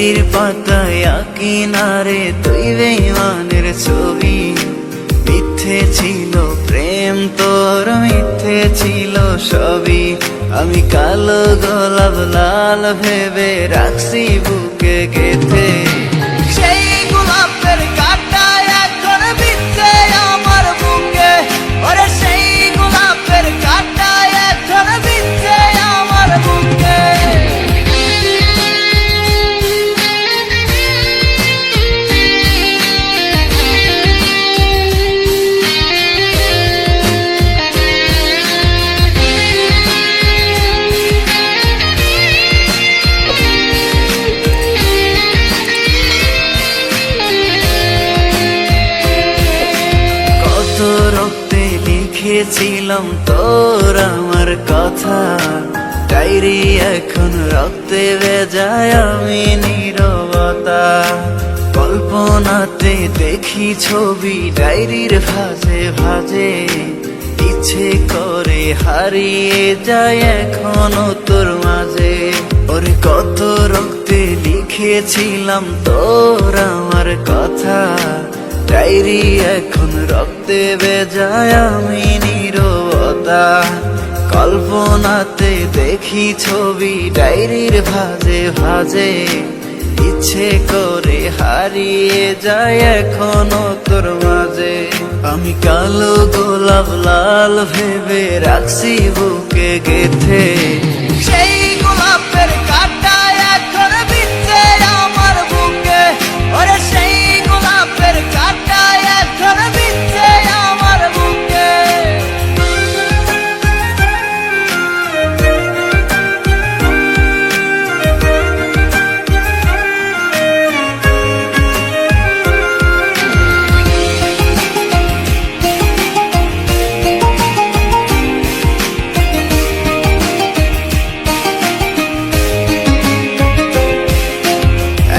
ডায়েরির পাতায় কিনারে তুই বেঈমানের ছবি। মিথ্যে ছিল প্রেম তোর, মিথ্যে ছিল সবই। আমি কালো গোলাপ লাল ভেবে রাখছি বুকে গেথে। সেই গোলাপের কাঁটা এখন বিচ্ছে আমার বুকে, ওরে সেই গোলাপের কাঁটা এখন বিচ্ছে আমার বুকে। রক্তে লিখেছিলাম তোর আমার কথা, ডায়েরি এখন রক্তে ভেজায় আমি নীরবতা। কল্পনাতে দেখি ছবি ডায়েরির ভাঁজে ভাঁজে, ইচ্ছে করে হারিয়ে যায় এখনো তোর মাঝে। ওরে কত রক্তে লিখেছিলাম তোর আমার কথা, ডায়েরি এখন রক্তে ভেজায় আমি নীরবতা। কল্পনাতে দেখি ছবি ডায়েরির ভাঁজে ভাঁজে, ইচ্ছে করে হারিয়ে যায় এখনো তোর মাঝে। আমি কালো গোলাপ লাল ভেবে রাখছি বুকে গেথে। সেই গোলাপের কাঁটা এখন বিচ্ছে আমার বুকে, ওরে সেই গোলাপের কাঁটা এখন বিচ্ছে আমার বুকে।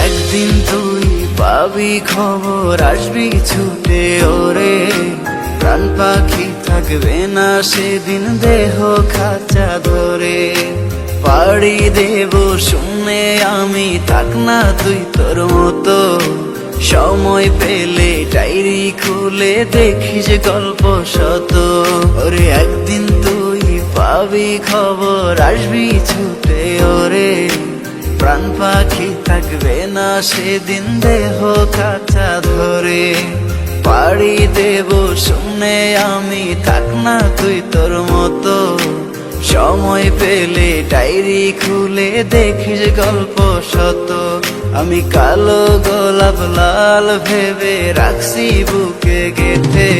একদিন তুই পাবি খবর, আসবি ছুটে ওরে। প্রাণ পাখি থাকবে না সেদিন দেহ খাঁচা ধরে। পাড়ি দেব শুনে আমি, থাক না তুই তোর মতো। সময় পেলে ডায়েরি খুলে দেখিস গল্প শত। ওরে একদিন তুই পাবি খবর, আসবি ছুটে ওরে। প্রাণ পাখি থাকবে না সেদিন দেহ কাঁচা ধরে। পাড়ি দেব শুনে আমি, থাক না তুই তোর মতো। সময় পেলে ডায়েরি খুলে দেখিস গল্প শত। আমি কালো গোলাপ লাল ভেবে রাখছি বুকে গেথে।